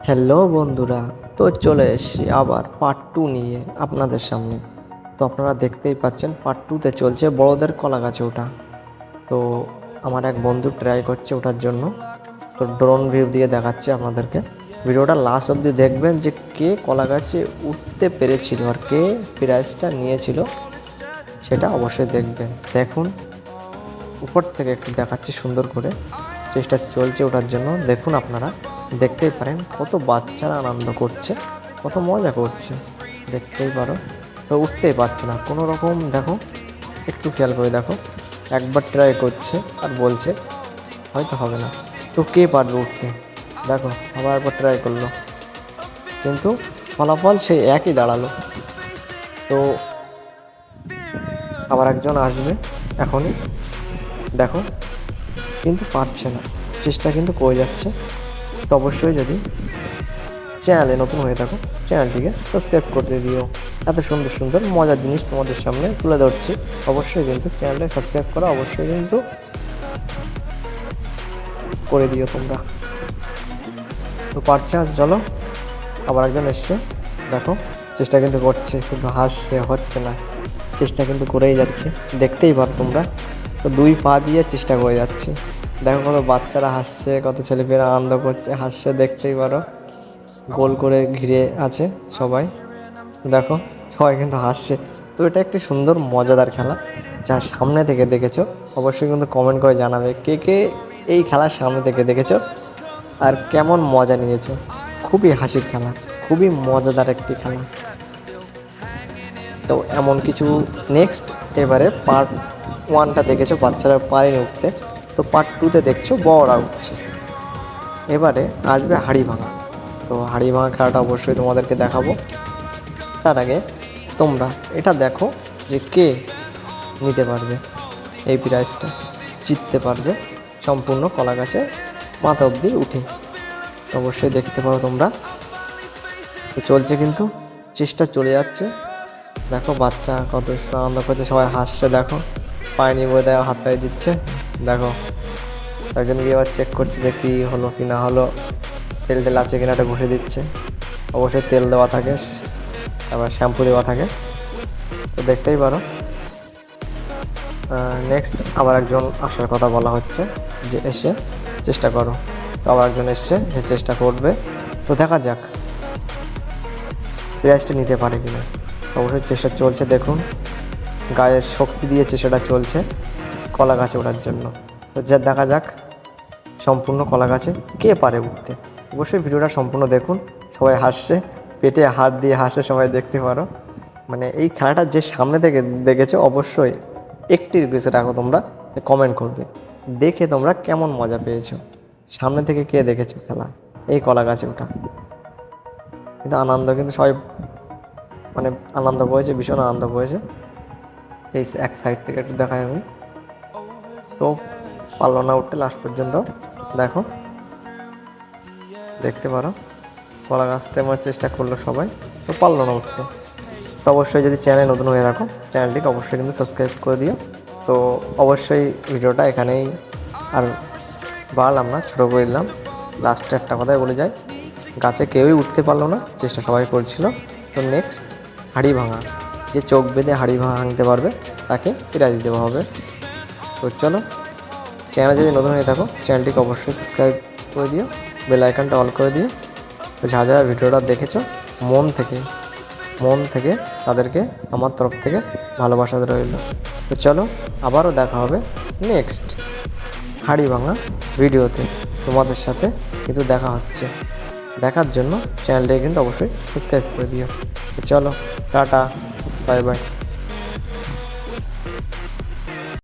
Hello বন্ধুরা, তো চলে এসেছি আবার পার্ট 2 নিয়ে আপনাদের সামনে। তো আপনারা দেখতেই পাচ্ছেন পার্ট 2তে চলছে বড়দের কলা গাছে ওঠা। তো আমার এক বন্ধু ট্রাই করছে ওঠার জন্য, তো ড্রোন ভিউ দিয়ে দেখাচ্ছে আপনাদেরকে। ভিডিওটা লাস্ট অবধি দেখবেন যে কে কলা গাছে উঠতে পেরেছিল আর কে প্রাইজটা নিয়েছিল, সেটা অবশ্যই দেখবেন। দেখুন, উপর থেকে একটু দেখাচ্ছি সুন্দর করে, চেষ্টা চলছে ওঠার জন্য। দেখুন, আপনারা দেখতেই পারেন কত বাচ্চারা আনন্দ করছে, কত মজা করছে, দেখতেই পারো। তো উঠতেই পারছে না কোনো রকম, দেখো একটু খেয়াল করে দেখো, একবার ট্রাই করছে আর বলছে হয়তো হবে না। তো কে পারবে উঠতে? দেখো আবার একবার ট্রাই করলো, কিন্তু ফলাফল সেই একই দাঁড়ালো। তো আবার একজন আসবে এখনই, দেখো, কিন্তু পারছে না, চেষ্টা কিন্তু করে যাচ্ছে। তো অবশ্যই যদি চ্যানেলে নতুন হয়ে থাকো, চ্যানেলটিকে সাবস্ক্রাইব করে দিও। এত সুন্দর সুন্দর মজার জিনিস তোমাদের সামনে তুলে ধরছি। অবশ্যই কিন্তু চ্যানেলটাকে সাবস্ক্রাইব করা অবশ্যই কিন্তু করে দিও তোমরা। তো পারছে, আজ চলো আবার একজন এসছে, দেখো চেষ্টা কিন্তু করছে, কিন্তু হাসছে, হচ্ছে না, চেষ্টা কিন্তু করেই যাচ্ছে, দেখতেই পারো তোমরা। তো দুই পা দিয়ে চেষ্টা করে যাচ্ছে, দেখো কত বাচ্চারা হাসছে, কত ছেলেমেয়েরা আনন্দ করছে, হাসছে, দেখতেই পারো। গোল করে ঘিরে আছে সবাই, দেখো সবাই কিন্তু হাসছে। তো এটা একটি সুন্দর মজাদার খেলা, যা সামনে থেকে দেখেছো অবশ্যই কিন্তু কমেন্ট করে জানাবে কে কে এই খেলার সামনে থেকে দেখেছো আর কেমন মজা নিয়েছো। খুবই হাসির খেলা, খুবই মজাদার একটি খেলা। তো এমন কিছু নেক্সট, এবারে পার্ট 1টা দেখেছো বাচ্চারা পারেনি উঠতে, তো পার্ট 2তে দেখছো বড়রা উঠছে। এবারে আসবে হাড়ি ভাঙা। তো হাড়ি ভাঙা খেলাটা অবশ্যই তোমাদেরকে দেখাবো। তার আগে তোমরা এটা দেখো যে কে নিতে পারবে এই প্রাইজটা, জিততে পারবে সম্পূর্ণ কলা গাছে মাথা অবধি উঠে। অবশ্যই দেখতে পারো তোমরা। তো চলছে কিন্তু, চেষ্টা চলে যাচ্ছে, দেখো বাচ্চা কত আনন্দ করছে, সবাই হাসছে, দেখো পায়নি বলে দেয় হাত পায়ে দিচ্ছে, দেখো একজন গিয়ে আবার চেক করছে যে কী হলো কি না হলো, তেল টেল আছে কিনা এটা ঘষে দিচ্ছে। অবশ্যই তেল দেওয়া থাকে, আবার শ্যাম্পু দেওয়া থাকে, তো দেখতেই পারো। নেক্সট আবার একজন আসার কথা বলা হচ্ছে যে এসে চেষ্টা করো। তো আবার একজন এসছে, সে চেষ্টা করবে, তো দেখা যাক প্রাইজটা নিতে পারে কিনা। অবশ্যই চেষ্টা চলছে, দেখুন গায়ের শক্তি দিয়ে চেষ্টাটা চলছে কলা গাছে ওঠার জন্য। তো যা দেখা যাক সম্পূর্ণ কলা গাছে কে পারে উঠতে। অবশ্যই ভিডিওটা সম্পূর্ণ দেখুন, সবাই হাসছে, পেটে হাত দিয়ে হাসছে, সবাই দেখতে পারো। মানে এই খেলাটা যে সামনে থেকে দেখেছো অবশ্যই একটি রিকোয়েস্ট রাখো, তোমরা কমেন্ট করবে দেখে তোমরা কেমন মজা পেয়েছো, সামনে থেকে কে দেখেছো খেলা এই কলা গাছে ওঠা। কিন্তু আনন্দ কিন্তু সবাই মানে আনন্দ করেছে, ভীষণ আনন্দ করেছে। এই এক সাইড থেকে একটু দেখাই আমি। তো পারলো না উঠতে লাস্ট পর্যন্ত, দেখো দেখতে পারো কলা গাছটা আমার চেষ্টা করলো সবাই, তো পারলো না উঠতে। তো অবশ্যই যদি চ্যানেল নতুন হয়ে থাকো, চ্যানেলটিকে অবশ্যই কিন্তু সাবস্ক্রাইব করে দিও। তো অবশ্যই ভিডিওটা এখানেই আর বাড়লাম না, ছোটো করে দিলাম। লাস্টে একটা কথাই বলে যাই, গাছে কেউই উঠতে পারলো না, চেষ্টা সবাই করছিল। তো নেক্সট হাঁড়ি ভাঙা, যে চোখ বেঁধে হাঁড়ি ভাঙতে পারবে তাকে প্রাইজ দেওয়া হবে। তো চলো, চ্যানেল যদি নতুন হয়ে থাকো চ্যানেলটিকে অবশ্যই সাবস্ক্রাইব করে দিও, বেল আইকনটা অল করে দিও। তো যারা যারা ভিডিওটা দেখেছো মন থেকে তাদেরকে আমার তরফ থেকে ভালোবাসা রইল। তো চলো আবারও দেখা হবে নেক্সট হাড়ি ভাঙা ভিডিওতে, তোমাদের সাথে কিন্তু দেখা হচ্ছে। দেখার জন্য চ্যানেলটাকে কিন্তু অবশ্যই সাবস্ক্রাইব করে দিও। তো চলো, টাটা, বাই বাই।